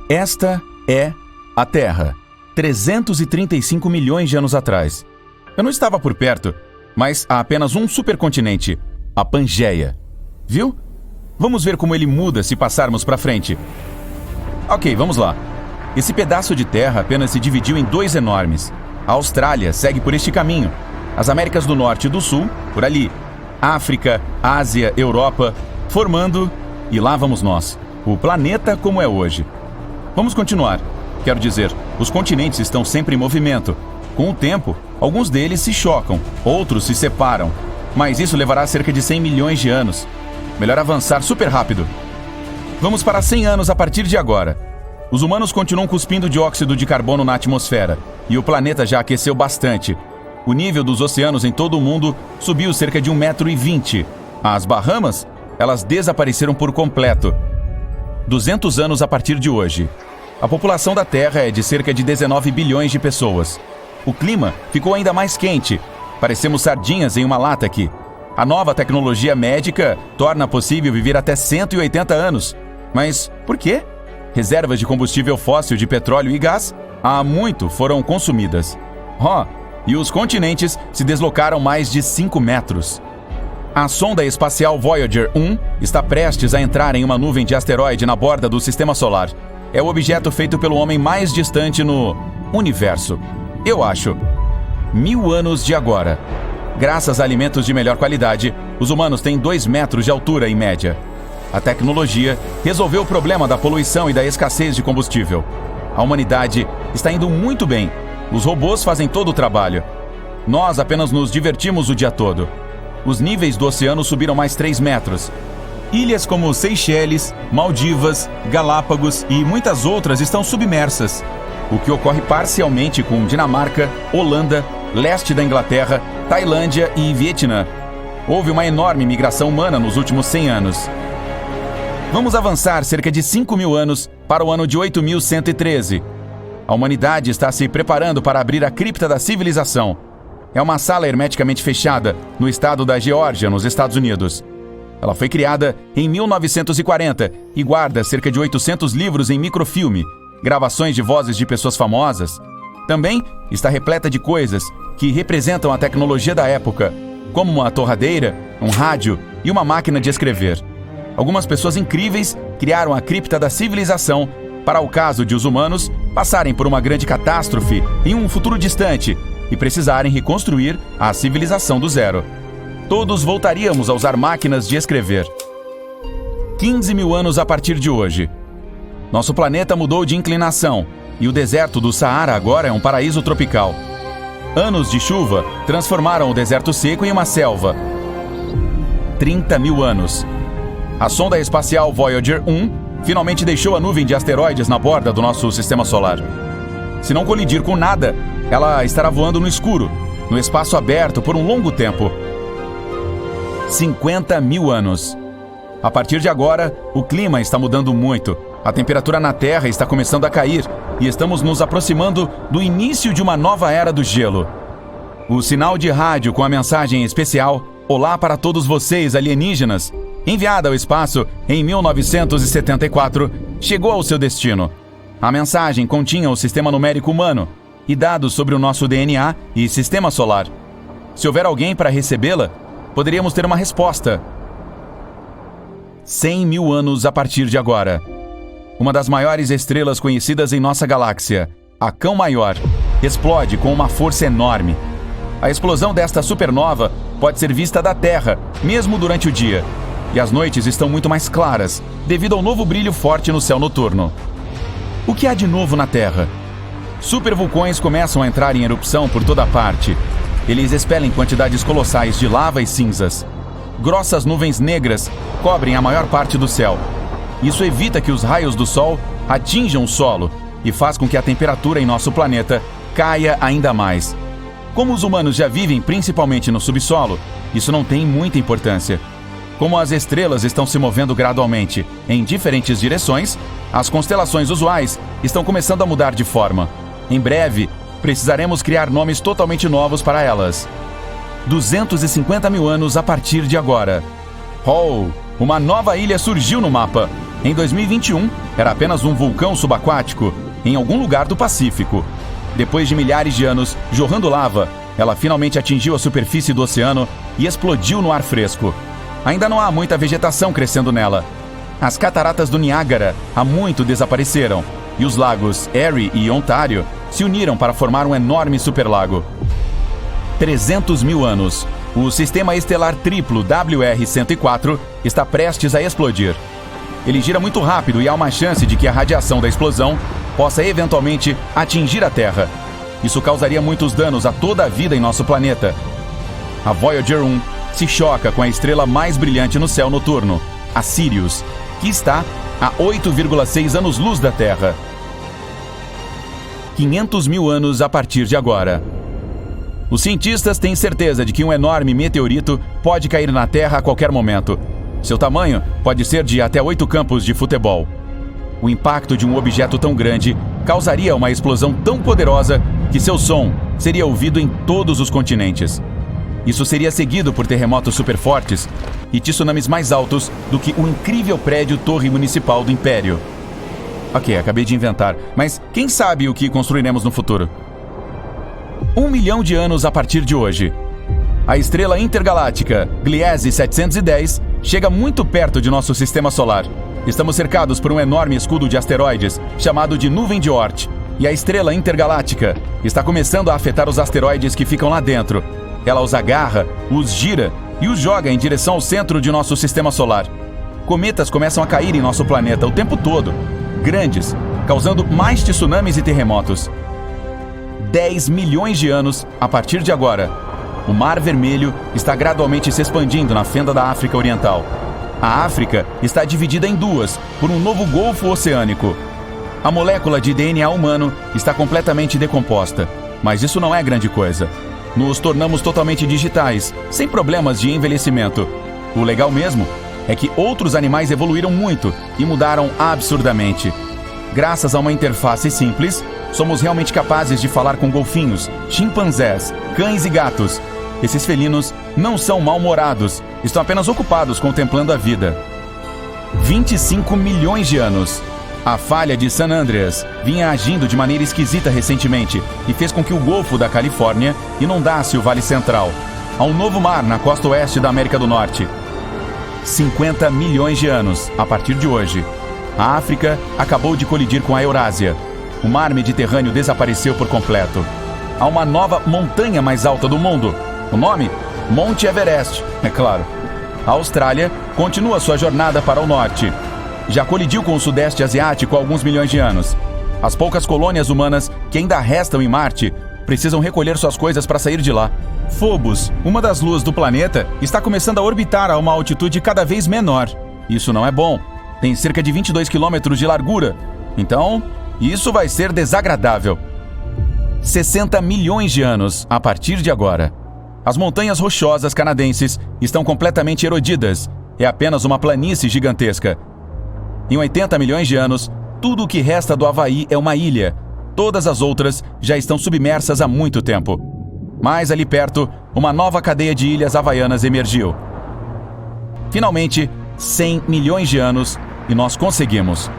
Esta é a Terra, 335 milhões de anos atrás. Eu não estava por perto, mas há apenas um supercontinente, a Pangeia. Viu? Vamos ver como ele muda se passarmos para frente. Ok, vamos lá. Esse pedaço de terra apenas se dividiu em dois enormes. A Austrália segue por este caminho. As Américas do Norte e do Sul, por ali. África, Ásia, Europa, formando... E lá vamos nós. O planeta como é hoje. Vamos continuar. Quero dizer, os continentes estão sempre em movimento. Com o tempo, alguns deles se chocam, outros se separam. Mas isso levará cerca de 100 milhões de anos. Melhor avançar super rápido. Vamos para 100 anos a partir de agora. Os humanos continuam cuspindo dióxido de carbono na atmosfera, e o planeta já aqueceu bastante. O nível dos oceanos em todo o mundo subiu cerca de 1,20 m. As Bahamas, elas desapareceram por completo. 200 anos a partir de hoje. A população da Terra é de cerca de 19 bilhões de pessoas. O clima ficou ainda mais quente. Parecemos sardinhas em uma lata aqui. A nova tecnologia médica torna possível viver até 180 anos. Mas por quê? Reservas de combustível fóssil de petróleo e gás há muito foram consumidas. E os continentes se deslocaram mais de 5 metros. A sonda espacial Voyager 1 está prestes a entrar em uma nuvem de asteroide na borda do Sistema Solar. É o objeto feito pelo homem mais distante no universo. Eu acho. 1000 anos de agora. Graças a alimentos de melhor qualidade, os humanos têm 2 metros de altura em média. A tecnologia resolveu o problema da poluição e da escassez de combustível. A humanidade está indo muito bem. Os robôs fazem todo o trabalho. Nós apenas nos divertimos o dia todo. Os níveis do oceano subiram mais 3 metros. Ilhas como Seychelles, Maldivas, Galápagos e muitas outras estão submersas, o que ocorre parcialmente com Dinamarca, Holanda, leste da Inglaterra, Tailândia e Vietnã. Houve uma enorme migração humana nos últimos 100 anos. Vamos avançar cerca de 5.000 anos para o ano de 8113. A humanidade está se preparando para abrir a cripta da civilização. É uma sala hermeticamente fechada no estado da Geórgia, nos Estados Unidos. Ela foi criada em 1940 e guarda cerca de 800 livros em microfilme, gravações de vozes de pessoas famosas. Também está repleta de coisas que representam a tecnologia da época, como uma torradeira, um rádio e uma máquina de escrever. Algumas pessoas incríveis criaram a cripta da civilização para o caso de os humanos passarem por uma grande catástrofe em um futuro distante e precisarem reconstruir a civilização do zero. Todos voltaríamos a usar máquinas de escrever. 15.000 anos a partir de hoje. Nosso planeta mudou de inclinação e o deserto do Saara agora é um paraíso tropical. Anos de chuva transformaram o deserto seco em uma selva. 30.000 anos. A sonda espacial Voyager 1 finalmente deixou a nuvem de asteroides na borda do nosso sistema solar. Se não colidir com nada, ela estará voando no escuro, no espaço aberto por um longo tempo. 50.000 anos. A partir de agora, o clima está mudando muito. A temperatura na Terra está começando a cair e estamos nos aproximando do início de uma nova era do gelo. O sinal de rádio com a mensagem especial "Olá para todos vocês, alienígenas", enviada ao espaço em 1974, chegou ao seu destino. A mensagem continha o sistema numérico humano e dados sobre o nosso DNA e sistema solar. Se houver alguém para recebê-la, poderíamos ter uma resposta. 100.000 anos a partir de agora. Uma das maiores estrelas conhecidas em nossa galáxia, a Cão Maior, explode com uma força enorme. A explosão desta supernova pode ser vista da Terra, mesmo durante o dia. E as noites estão muito mais claras, devido ao novo brilho forte no céu noturno. O que há de novo na Terra? Supervulcões começam a entrar em erupção por toda parte. Eles expelem quantidades colossais de lava e cinzas. Grossas nuvens negras cobrem a maior parte do céu. Isso evita que os raios do Sol atinjam o solo e faz com que a temperatura em nosso planeta caia ainda mais. Como os humanos já vivem principalmente no subsolo, isso não tem muita importância. Como as estrelas estão se movendo gradualmente em diferentes direções, as constelações usuais estão começando a mudar de forma. Em breve, precisaremos criar nomes totalmente novos para elas. 250.000 anos a partir de agora. Uma nova ilha surgiu no mapa. Em 2021, era apenas um vulcão subaquático em algum lugar do Pacífico. Depois de milhares de anos jorrando lava, ela finalmente atingiu a superfície do oceano e explodiu no ar fresco. Ainda não há muita vegetação crescendo nela. As cataratas do Niágara há muito desapareceram, e os lagos Erie e Ontário se uniram para formar um enorme superlago. 300 mil anos. O sistema estelar triplo WR-104 está prestes a explodir. Ele gira muito rápido e há uma chance de que a radiação da explosão possa eventualmente atingir a Terra. Isso causaria muitos danos a toda a vida em nosso planeta. A Voyager 1 se choca com a estrela mais brilhante no céu noturno, a Sirius, que está a 8,6 anos-luz da Terra. 500 mil anos a partir de agora. Os cientistas têm certeza de que um enorme meteorito pode cair na Terra a qualquer momento. Seu tamanho pode ser de até 8 campos de futebol. O impacto de um objeto tão grande causaria uma explosão tão poderosa que seu som seria ouvido em todos os continentes. Isso seria seguido por terremotos superfortes e tsunamis mais altos do que o incrível prédio Torre Municipal do Império. Ok, acabei de inventar, mas quem sabe o que construiremos no futuro? 1 milhão de anos a partir de hoje. A estrela intergaláctica Gliese 710 chega muito perto de nosso sistema solar. Estamos cercados por um enorme escudo de asteroides chamado de Nuvem de Oort, e a estrela intergaláctica está começando a afetar os asteroides que ficam lá dentro. Ela os agarra, os gira e os joga em direção ao centro de nosso sistema solar. Cometas começam a cair em nosso planeta o tempo todo, grandes, causando mais tsunamis e terremotos. 10 milhões de anos a partir de agora. O Mar Vermelho está gradualmente se expandindo na fenda da África Oriental. A África está dividida em duas por um novo golfo oceânico. A molécula de DNA humano está completamente decomposta, mas isso não é grande coisa. Nos tornamos totalmente digitais, sem problemas de envelhecimento. O legal mesmo é que outros animais evoluíram muito e mudaram absurdamente. Graças a uma interface simples, somos realmente capazes de falar com golfinhos, chimpanzés, cães e gatos. Esses felinos não são mal-humorados, estão apenas ocupados contemplando a vida. 25 milhões de anos. A falha de San Andreas vinha agindo de maneira esquisita recentemente e fez com que o Golfo da Califórnia inundasse o Vale Central. Há um novo mar na costa oeste da América do Norte. 50 milhões de anos, a partir de hoje. A África acabou de colidir com a Eurásia. O mar Mediterrâneo desapareceu por completo. Há uma nova montanha mais alta do mundo. O nome? Monte Everest, é claro. A Austrália continua sua jornada para o norte. Já colidiu com o Sudeste Asiático há alguns milhões de anos. As poucas colônias humanas que ainda restam em Marte precisam recolher suas coisas para sair de lá. Phobos, uma das luas do planeta, está começando a orbitar a uma altitude cada vez menor. Isso não é bom. Tem cerca de 22 quilômetros de largura. Então, isso vai ser desagradável. 60 milhões de anos a partir de agora. As montanhas rochosas canadenses estão completamente erodidas. É apenas uma planície gigantesca. Em 80 milhões de anos, tudo o que resta do Havaí é uma ilha. Todas as outras já estão submersas há muito tempo. Mais ali perto, uma nova cadeia de ilhas havaianas emergiu. Finalmente, 100 milhões de anos e nós conseguimos.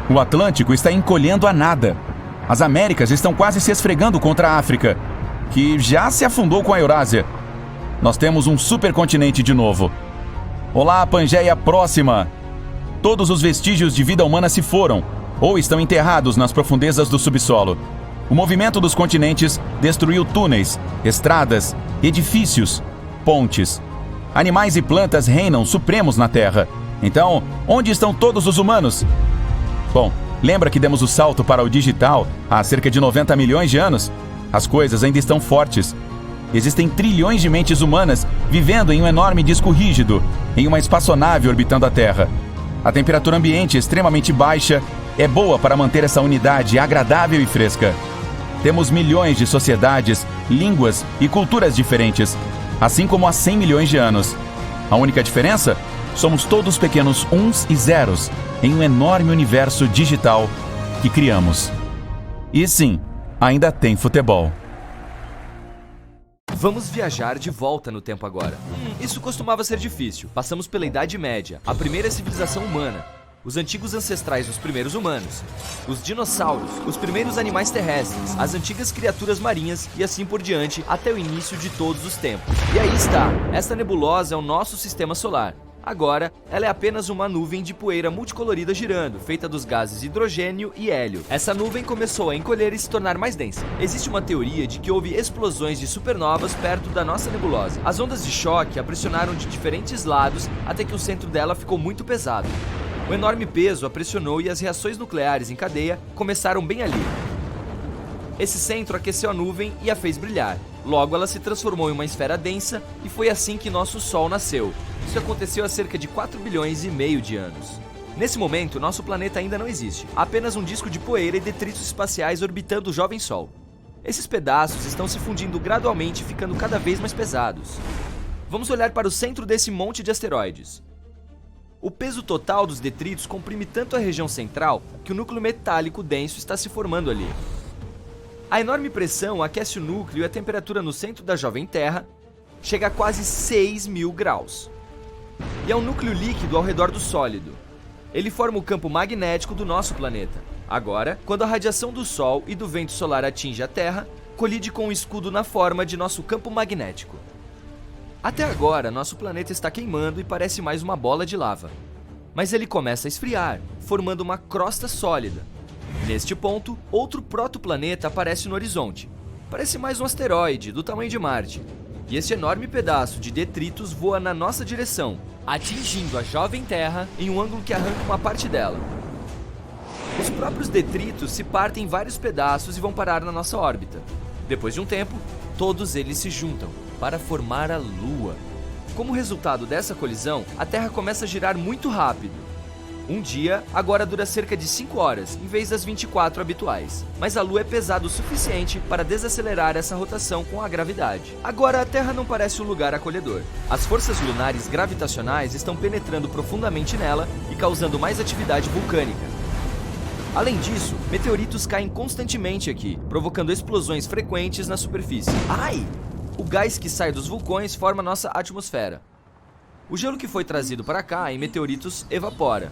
O Atlântico está encolhendo a nada. As Américas estão quase se esfregando contra a África, que já se afundou com a Eurásia. Nós temos um supercontinente de novo. Olá, Pangeia próxima! Todos os vestígios de vida humana se foram, ou estão enterrados nas profundezas do subsolo. O movimento dos continentes destruiu túneis, estradas, edifícios, pontes. Animais e plantas reinam supremos na Terra. Então, onde estão todos os humanos? Bom, lembra que demos o salto para o digital há cerca de 90 milhões de anos? As coisas ainda estão fortes. Existem trilhões de mentes humanas vivendo em um enorme disco rígido, em uma espaçonave orbitando a Terra. A temperatura ambiente extremamente baixa é boa para manter essa unidade agradável e fresca. Temos milhões de sociedades, línguas e culturas diferentes, assim como há 100 milhões de anos. A única diferença? Somos todos pequenos uns e zeros em um enorme universo digital que criamos. E sim, ainda tem futebol. Vamos viajar de volta no tempo agora. Isso costumava ser difícil. Passamos pela Idade Média, a primeira civilização humana. os antigos ancestrais dos primeiros humanos, os dinossauros, os primeiros animais terrestres, as antigas criaturas marinhas e assim por diante até o início de todos os tempos. E aí está, esta nebulosa é o nosso sistema solar. Agora, ela é apenas uma nuvem de poeira multicolorida girando, feita dos gases hidrogênio e hélio. Essa nuvem começou a encolher e se tornar mais densa. Existe uma teoria de que houve explosões de supernovas perto da nossa nebulosa. As ondas de choque a pressionaram de diferentes lados até que o centro dela ficou muito pesado. O enorme peso a pressionou e as reações nucleares em cadeia começaram bem ali. Esse centro aqueceu a nuvem e a fez brilhar. Logo, ela se transformou em uma esfera densa e foi assim que nosso Sol nasceu. Isso aconteceu há cerca de 4 bilhões e meio de anos. Nesse momento, nosso planeta ainda não existe. Há apenas um disco de poeira e detritos espaciais orbitando o jovem Sol. Esses pedaços estão se fundindo gradualmente, ficando cada vez mais pesados. Vamos olhar para o centro desse monte de asteroides. O peso total dos detritos comprime tanto a região central que o núcleo metálico denso está se formando ali. A enorme pressão aquece o núcleo e a temperatura no centro da jovem Terra chega a quase 6.000 graus. E é um núcleo líquido ao redor do sólido. Ele forma o campo magnético do nosso planeta. Agora, quando a radiação do Sol e do vento solar atinge a Terra, colide com o escudo na forma de nosso campo magnético. Até agora, nosso planeta está queimando e parece mais uma bola de lava. Mas ele começa a esfriar, formando uma crosta sólida. Neste ponto, outro protoplaneta aparece no horizonte. Parece mais um asteroide, do tamanho de Marte. E esse enorme pedaço de detritos voa na nossa direção, atingindo a jovem Terra em um ângulo que arranca uma parte dela. Os próprios detritos se partem em vários pedaços e vão parar na nossa órbita. Depois de um tempo, todos eles se juntam para formar a Lua. Como resultado dessa colisão, a Terra começa a girar muito rápido. Um dia agora dura cerca de 5 horas, em vez das 24 habituais. Mas a Lua é pesada o suficiente para desacelerar essa rotação com a gravidade. Agora a Terra não parece um lugar acolhedor. As forças lunares gravitacionais estão penetrando profundamente nela e causando mais atividade vulcânica. Além disso, meteoritos caem constantemente aqui, provocando explosões frequentes na superfície. Ai! O gás que sai dos vulcões forma nossa atmosfera. O gelo que foi trazido para cá em meteoritos evapora.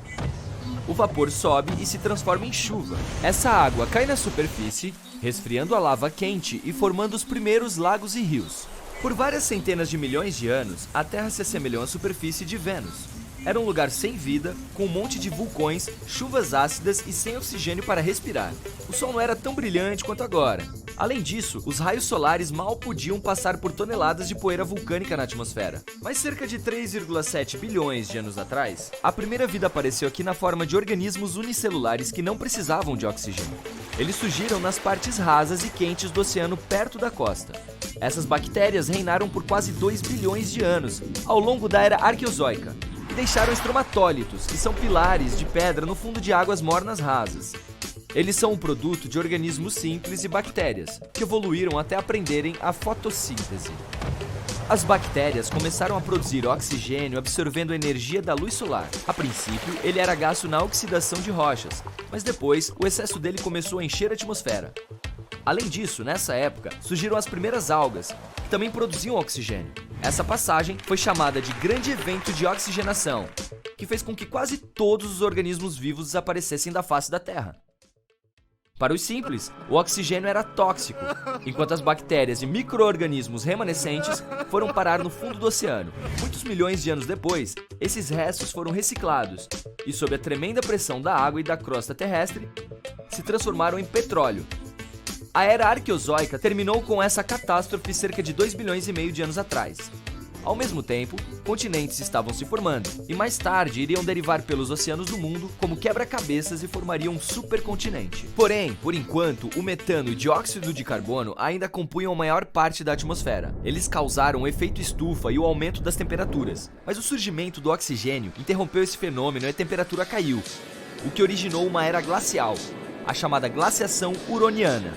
O vapor sobe e se transforma em chuva. Essa água cai na superfície, resfriando a lava quente e formando os primeiros lagos e rios. Por várias centenas de milhões de anos, a Terra se assemelhou à superfície de Vênus. Era um lugar sem vida, com um monte de vulcões, chuvas ácidas e sem oxigênio para respirar. O Sol não era tão brilhante quanto agora. Além disso, os raios solares mal podiam passar por toneladas de poeira vulcânica na atmosfera. Mas cerca de 3,7 bilhões de anos atrás, a primeira vida apareceu aqui na forma de organismos unicelulares que não precisavam de oxigênio. Eles surgiram nas partes rasas e quentes do oceano perto da costa. Essas bactérias reinaram por quase 2 bilhões de anos, ao longo da era arqueozoica, e deixaram estromatólitos, que são pilares de pedra no fundo de águas mornas rasas. Eles são um produto de organismos simples e bactérias, que evoluíram até aprenderem a fotossíntese. As bactérias começaram a produzir oxigênio absorvendo a energia da luz solar. A princípio, ele era gasto na oxidação de rochas, mas depois o excesso dele começou a encher a atmosfera. Além disso, nessa época, surgiram as primeiras algas, que também produziam oxigênio. Essa passagem foi chamada de Grande Evento de Oxigenação, que fez com que quase todos os organismos vivos desaparecessem da face da Terra. Para os simples, o oxigênio era tóxico, enquanto as bactérias e micro-organismos remanescentes foram parar no fundo do oceano. Muitos milhões de anos depois, esses restos foram reciclados e, sob a tremenda pressão da água e da crosta terrestre, se transformaram em petróleo. A era arqueozoica terminou com essa catástrofe cerca de 2 bilhões e meio de anos atrás. Ao mesmo tempo, continentes estavam se formando, e mais tarde iriam derivar pelos oceanos do mundo como quebra-cabeças e formariam um supercontinente. Porém, por enquanto, o metano e o dióxido de carbono ainda compunham a maior parte da atmosfera. Eles causaram o efeito estufa e o aumento das temperaturas. Mas o surgimento do oxigênio interrompeu esse fenômeno e a temperatura caiu, o que originou uma era glacial, a chamada glaciação huroniana,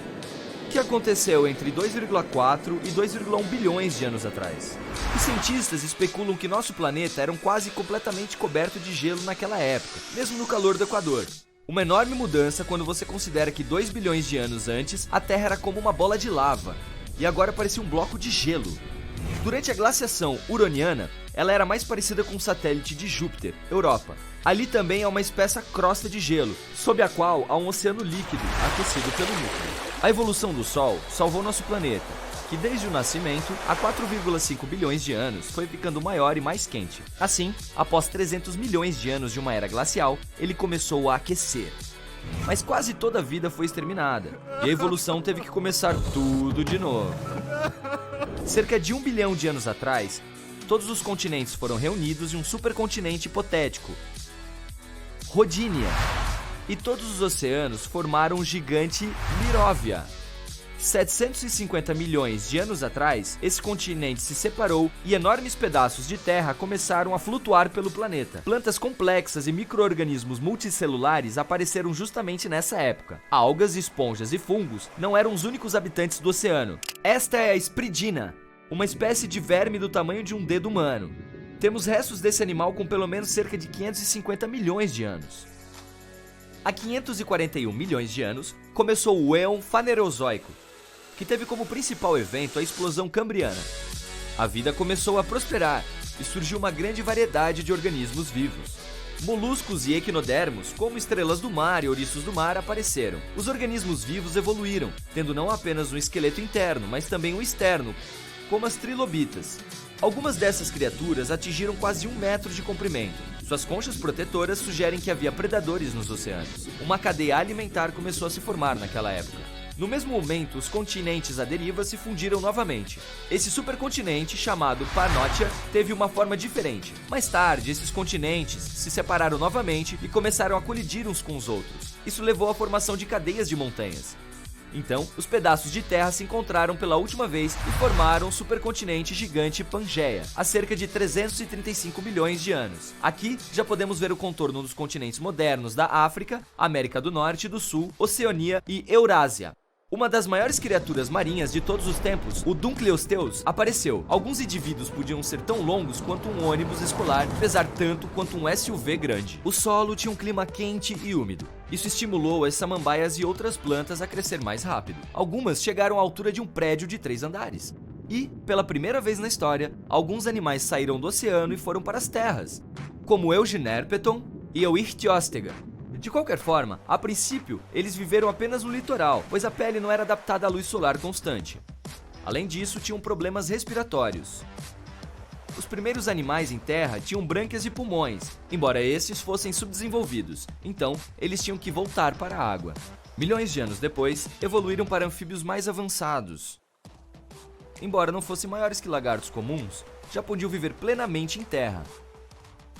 que aconteceu entre 2,4 e 2,1 bilhões de anos atrás. Os cientistas especulam que nosso planeta era quase completamente coberto de gelo naquela época, mesmo no calor do Equador. Uma enorme mudança quando você considera que 2 bilhões de anos antes, a Terra era como uma bola de lava, e agora parecia um bloco de gelo. Durante a glaciação huroniana, ela era mais parecida com um satélite de Júpiter, Europa, Ali também há uma espessa crosta de gelo, sob a qual há um oceano líquido, aquecido pelo núcleo. A evolução do Sol salvou nosso planeta, que desde o nascimento, há 4,5 bilhões de anos, foi ficando maior e mais quente. Assim, após 300 milhões de anos de uma era glacial, ele começou a aquecer. Mas quase toda a vida foi exterminada, e a evolução teve que começar tudo de novo. Cerca de 1 bilhão de anos atrás, todos os continentes foram reunidos em um supercontinente hipotético, Rodinia, e todos os oceanos formaram o gigante Miróvia. 750 milhões de anos atrás, esse continente se separou e enormes pedaços de terra começaram a flutuar pelo planeta. Plantas complexas e micro-organismos multicelulares apareceram justamente nessa época. Algas, esponjas e fungos não eram os únicos habitantes do oceano. Esta é a Spridina, uma espécie de verme do tamanho de um dedo humano. Temos restos desse animal com pelo menos cerca de 550 milhões de anos. Há 541 milhões de anos, começou o Éon Fanerozoico, que teve como principal evento a explosão cambriana. A vida começou a prosperar e surgiu uma grande variedade de organismos vivos. Moluscos e equinodermos, como estrelas do mar e ouriços do mar, apareceram. Os organismos vivos evoluíram, tendo não apenas um esqueleto interno, mas também um externo, como as trilobitas. Algumas dessas criaturas atingiram quase 1 metro de comprimento. Suas conchas protetoras sugerem que havia predadores nos oceanos. Uma cadeia alimentar começou a se formar naquela época. No mesmo momento, os continentes à deriva se fundiram novamente. Esse supercontinente, chamado Pannotia, teve uma forma diferente. Mais tarde, esses continentes se separaram novamente e começaram a colidir uns com os outros. Isso levou à formação de cadeias de montanhas. Então, os pedaços de terra se encontraram pela última vez e formaram o supercontinente gigante Pangeia, há cerca de 335 milhões de anos. Aqui, já podemos ver o contorno dos continentes modernos da África, América do Norte e do Sul, Oceania e Eurásia. Uma das maiores criaturas marinhas de todos os tempos, o Dunkleosteus, apareceu. Alguns indivíduos podiam ser tão longos quanto um ônibus escolar, pesar tanto quanto um SUV grande. O solo tinha um clima quente e úmido. Isso estimulou as samambaias e outras plantas a crescer mais rápido. Algumas chegaram à altura de um prédio de 3 andares. E, pela primeira vez na história, alguns animais saíram do oceano e foram para as terras, como Euginerpeton e Euichthyostega. De qualquer forma, a princípio, eles viveram apenas no litoral, pois a pele não era adaptada à luz solar constante. Além disso, tinham problemas respiratórios. Os primeiros animais em terra tinham brânquias e pulmões, embora esses fossem subdesenvolvidos, então eles tinham que voltar para a água. Milhões de anos depois, evoluíram para anfíbios mais avançados. Embora não fossem maiores que lagartos comuns, já podiam viver plenamente em terra.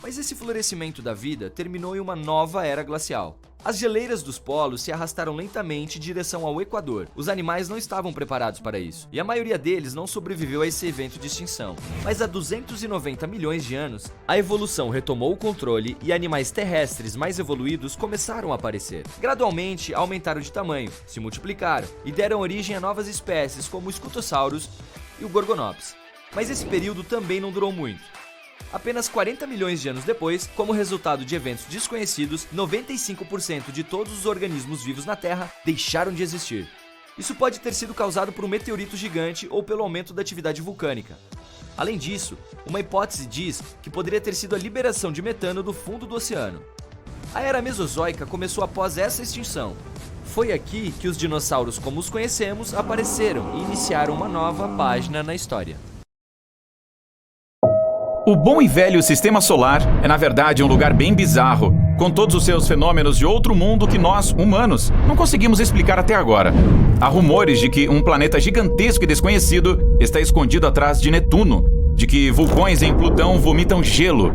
Mas esse florescimento da vida terminou em uma nova era glacial. As geleiras dos polos se arrastaram lentamente em direção ao Equador. Os animais não estavam preparados para isso, e a maioria deles não sobreviveu a esse evento de extinção. Mas há 290 milhões de anos, a evolução retomou o controle e animais terrestres mais evoluídos começaram a aparecer. Gradualmente, aumentaram de tamanho, se multiplicaram e deram origem a novas espécies como o Scutosaurus e o Gorgonops. Mas esse período também não durou muito. Apenas 40 milhões de anos depois, como resultado de eventos desconhecidos, 95% de todos os organismos vivos na Terra deixaram de existir. Isso pode ter sido causado por um meteorito gigante ou pelo aumento da atividade vulcânica. Além disso, uma hipótese diz que poderia ter sido a liberação de metano do fundo do oceano. A Era Mesozoica começou após essa extinção. Foi aqui que os dinossauros como os conhecemos apareceram e iniciaram uma nova página na história. O bom e velho Sistema Solar é, na verdade, um lugar bem bizarro, com todos os seus fenômenos de outro mundo que nós, humanos, não conseguimos explicar até agora. Há rumores de que um planeta gigantesco e desconhecido está escondido atrás de Netuno, de que vulcões em Plutão vomitam gelo,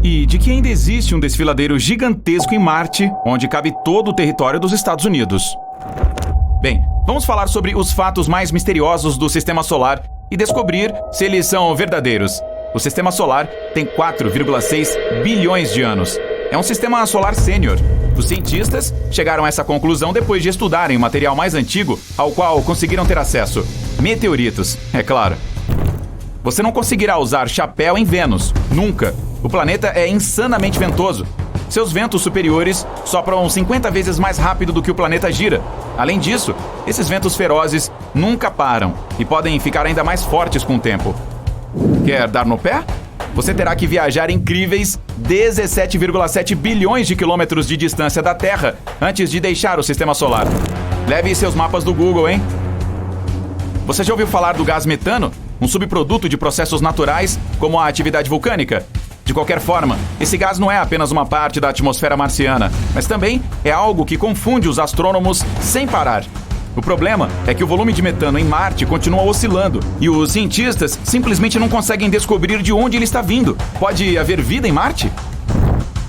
e de que ainda existe um desfiladeiro gigantesco em Marte, onde cabe todo o território dos Estados Unidos. Bem, vamos falar sobre os fatos mais misteriosos do Sistema Solar e descobrir se eles são verdadeiros. O Sistema Solar tem 4,6 bilhões de anos. É um sistema solar sênior. Os cientistas chegaram a essa conclusão depois de estudarem o material mais antigo ao qual conseguiram ter acesso. Meteoritos, é claro. Você não conseguirá usar chapéu em Vênus, nunca. O planeta é insanamente ventoso. Seus ventos superiores sopram 50 vezes mais rápido do que o planeta gira. Além disso, esses ventos ferozes nunca param e podem ficar ainda mais fortes com o tempo. Quer dar no pé? você terá que viajar incríveis 17,7 bilhões de quilômetros de distância da Terra antes de deixar o sistema solar. Leve seus mapas do Google, hein? Você já ouviu falar do gás metano? Um subproduto de processos naturais, como a atividade vulcânica? De qualquer forma, esse gás não é apenas uma parte da atmosfera marciana, mas também é algo que confunde os astrônomos sem parar. O problema é que o volume de metano em Marte continua oscilando e os cientistas simplesmente não conseguem descobrir de onde ele está vindo. Pode haver vida em Marte?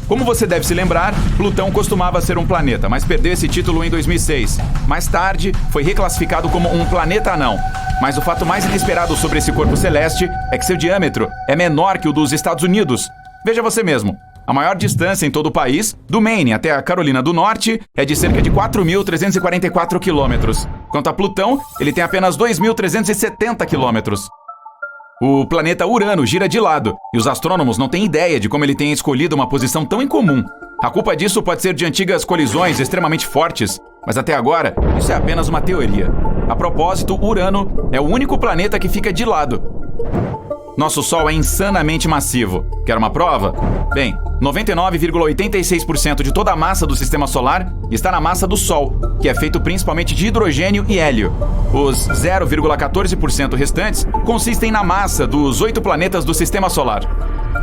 Como você deve se lembrar, Plutão costumava ser um planeta, mas perdeu esse título em 2006. Mais tarde, foi reclassificado como um planeta anão. Mas o fato mais inesperado sobre esse corpo celeste é que seu diâmetro é menor que o dos Estados Unidos. Veja você mesmo. A maior distância em todo o país, do Maine até a Carolina do Norte, é de cerca de 4.344 quilômetros. Quanto a Plutão, ele tem apenas 2.370 quilômetros. O planeta Urano gira de lado, e os astrônomos não têm ideia de como ele tem escolhido uma posição tão incomum. A culpa disso pode ser de antigas colisões extremamente fortes, mas até agora, isso é apenas uma teoria. A propósito, Urano é o único planeta que fica de lado. Nosso Sol é insanamente massivo. Quer uma prova? Bem, 99,86% de toda a massa do Sistema Solar está na massa do Sol, que é feito principalmente de hidrogênio e hélio. Os 0,14% restantes consistem na massa dos 8 planetas do Sistema Solar.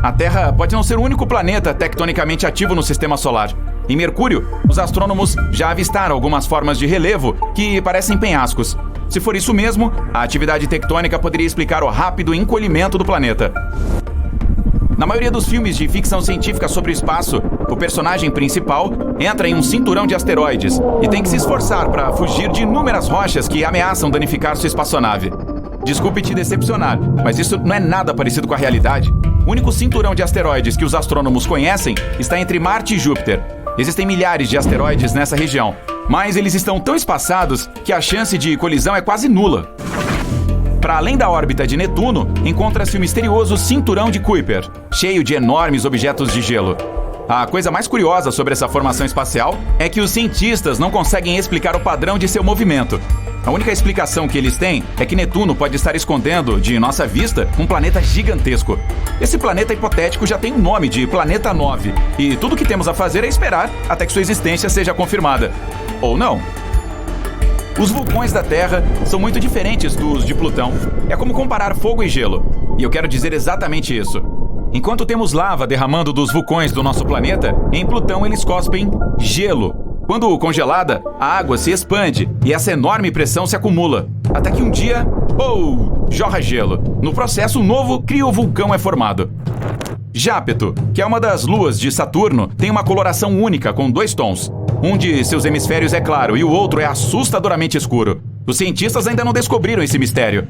A Terra pode não ser o único planeta tectonicamente ativo no Sistema Solar. Em Mercúrio, os astrônomos já avistaram algumas formas de relevo que parecem penhascos. Se for isso mesmo, a atividade tectônica poderia explicar o rápido encolhimento do planeta. Na maioria dos filmes de ficção científica sobre o espaço, o personagem principal entra em um cinturão de asteroides e tem que se esforçar para fugir de inúmeras rochas que ameaçam danificar sua espaçonave. Desculpe te decepcionar, mas isso não é nada parecido com a realidade. O único cinturão de asteroides que os astrônomos conhecem está entre Marte e Júpiter. Existem milhares de asteroides nessa região, mas eles estão tão espaçados que a chance de colisão é quase nula. Para além da órbita de Netuno, encontra-se o misterioso Cinturão de Kuiper, cheio de enormes objetos de gelo. A coisa mais curiosa sobre essa formação espacial é que os cientistas não conseguem explicar o padrão de seu movimento. A única explicação que eles têm é que Netuno pode estar escondendo, de nossa vista, um planeta gigantesco. Esse planeta hipotético já tem o nome de Planeta 9, e tudo o que temos a fazer é esperar até que sua existência seja confirmada. Ou não. Os vulcões da Terra são muito diferentes dos de Plutão. É como comparar fogo e gelo. E eu quero dizer exatamente isso. Enquanto temos lava derramando dos vulcões do nosso planeta, em Plutão eles cospem gelo. Quando congelada, a água se expande e essa enorme pressão se acumula. Até que um dia, jorra gelo. No processo, um novo criovulcão é formado. Jápeto, que é uma das luas de Saturno, tem uma coloração única com 2 tons. Um de seus hemisférios é claro e o outro é assustadoramente escuro. Os cientistas ainda não descobriram esse mistério.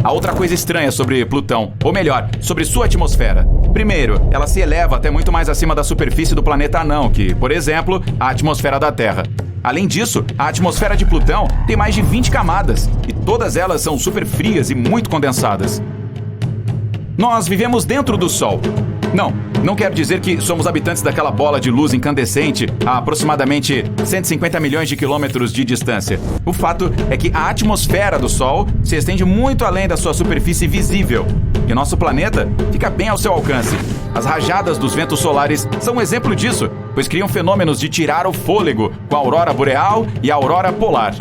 A outra coisa estranha sobre Plutão, ou melhor, sobre sua atmosfera. Primeiro, ela se eleva até muito mais acima da superfície do planeta anão que, por exemplo, a atmosfera da Terra. Além disso, a atmosfera de Plutão tem mais de 20 camadas, e todas elas são super frias e muito condensadas. Nós vivemos dentro do Sol. Não quero dizer que somos habitantes daquela bola de luz incandescente a aproximadamente 150 milhões de quilômetros de distância. O fato é que a atmosfera do Sol se estende muito além da sua superfície visível, e nosso planeta fica bem ao seu alcance. As rajadas dos ventos solares são um exemplo disso, pois criam fenômenos de tirar o fôlego, com a aurora boreal e a aurora polar.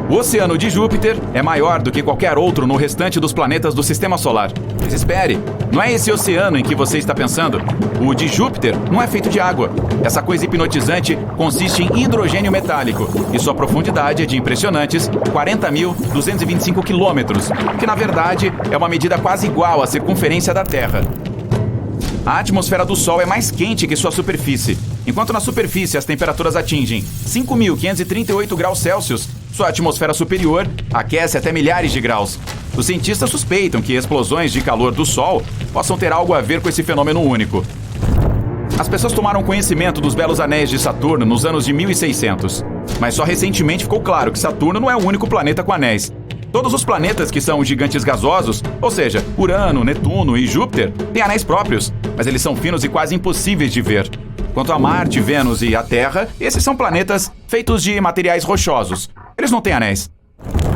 O oceano de Júpiter é maior do que qualquer outro no restante dos planetas do Sistema Solar. Mas espere, não é esse oceano em que você está pensando. O de Júpiter não é feito de água. Essa coisa hipnotizante consiste em hidrogênio metálico e sua profundidade é de impressionantes 40.225 quilômetros, que na verdade é uma medida quase igual à circunferência da Terra. A atmosfera do Sol é mais quente que sua superfície. Enquanto na superfície as temperaturas atingem 5.538 graus Celsius, sua atmosfera superior aquece até milhares de graus. Os cientistas suspeitam que explosões de calor do Sol possam ter algo a ver com esse fenômeno único. As pessoas tomaram conhecimento dos belos anéis de Saturno nos anos de 1600, mas só recentemente ficou claro que Saturno não é o único planeta com anéis. Todos os planetas que são gigantes gasosos, ou seja, Urano, Netuno e Júpiter, têm anéis próprios, mas eles são finos e quase impossíveis de ver. Quanto a Marte, Vênus e a Terra, esses são planetas feitos de materiais rochosos. Eles não têm anéis.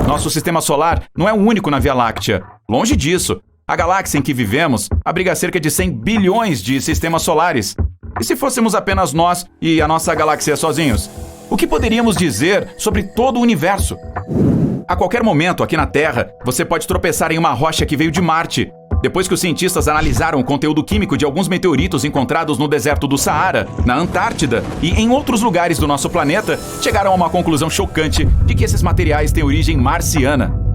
Nosso sistema solar não é o único na Via Láctea. Longe disso. A galáxia em que vivemos abriga cerca de 100 bilhões de sistemas solares. E se fôssemos apenas nós e a nossa galáxia sozinhos? O que poderíamos dizer sobre todo o universo? A qualquer momento, aqui na Terra, você pode tropeçar em uma rocha que veio de Marte. Depois que os cientistas analisaram o conteúdo químico de alguns meteoritos encontrados no deserto do Saara, na Antártida e em outros lugares do nosso planeta, chegaram a uma conclusão chocante de que esses materiais têm origem marciana.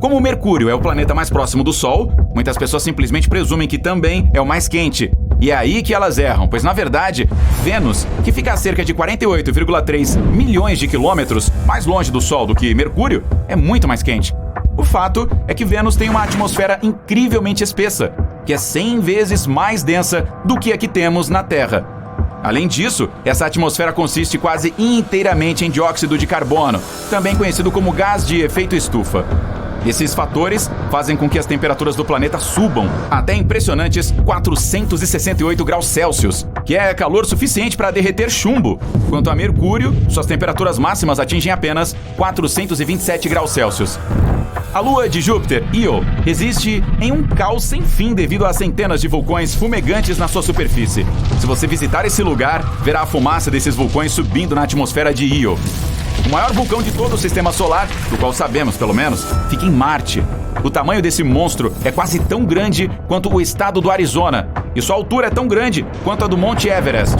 Como o Mercúrio é o planeta mais próximo do Sol, muitas pessoas simplesmente presumem que também é o mais quente. E é aí que elas erram, pois na verdade, Vênus, que fica a cerca de 48,3 milhões de quilômetros mais longe do Sol do que Mercúrio, é muito mais quente. O fato é que Vênus tem uma atmosfera incrivelmente espessa, que é 100 vezes mais densa do que a que temos na Terra. Além disso, essa atmosfera consiste quase inteiramente em dióxido de carbono, também conhecido como gás de efeito estufa. Esses fatores fazem com que as temperaturas do planeta subam até impressionantes 468 graus Celsius, que é calor suficiente para derreter chumbo. Quanto a Mercúrio, suas temperaturas máximas atingem apenas 427 graus Celsius. A lua de Júpiter, Io, resiste em um caos sem fim devido a centenas de vulcões fumegantes na sua superfície. Se você visitar esse lugar, verá a fumaça desses vulcões subindo na atmosfera de Io. O maior vulcão de todo o sistema solar, do qual sabemos pelo menos, fica em Marte. O tamanho desse monstro é quase tão grande quanto o estado do Arizona, e sua altura é tão grande quanto a do Monte Everest.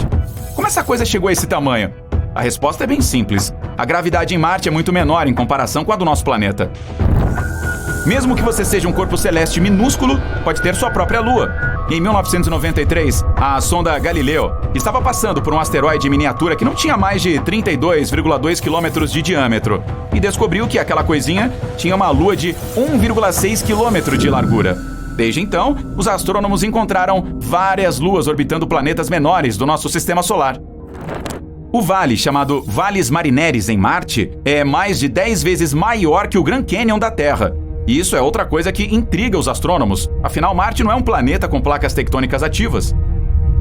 Como essa coisa chegou a esse tamanho? A resposta é bem simples. A gravidade em Marte é muito menor em comparação com a do nosso planeta. Mesmo que você seja um corpo celeste minúsculo, pode ter sua própria lua. Em 1993, a sonda Galileu estava passando por um asteroide em miniatura que não tinha mais de 32,2 quilômetros de diâmetro e descobriu que aquela coisinha tinha uma lua de 1,6 quilômetro de largura. Desde então, os astrônomos encontraram várias luas orbitando planetas menores do nosso sistema solar. O vale, chamado Valles Marineris em Marte, é mais de 10 vezes maior que o Grand Canyon da Terra. E isso é outra coisa que intriga os astrônomos, afinal Marte não é um planeta com placas tectônicas ativas.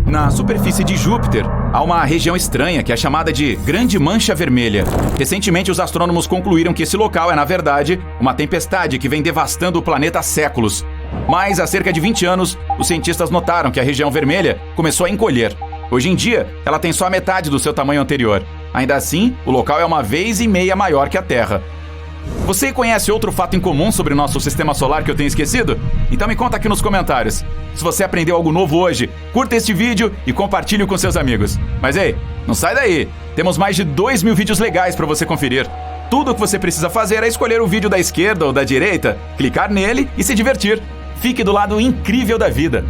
Na superfície de Júpiter, há uma região estranha que é chamada de Grande Mancha Vermelha. Recentemente os astrônomos concluíram que esse local é, na verdade, uma tempestade que vem devastando o planeta há séculos. Mas há cerca de 20 anos, os cientistas notaram que a região vermelha começou a encolher. Hoje em dia, ela tem só a metade do seu tamanho anterior. Ainda assim, o local é uma vez e meia maior que a Terra. Você conhece outro fato em comum sobre o nosso sistema solar que eu tenho esquecido? Então me conta aqui nos comentários. Se você aprendeu algo novo hoje, curta este vídeo e compartilhe com seus amigos. Mas ei, não sai daí! Temos mais de 2.000 vídeos legais para você conferir. Tudo o que você precisa fazer é escolher o vídeo da esquerda ou da direita, clicar nele e se divertir. Fique do lado incrível da vida.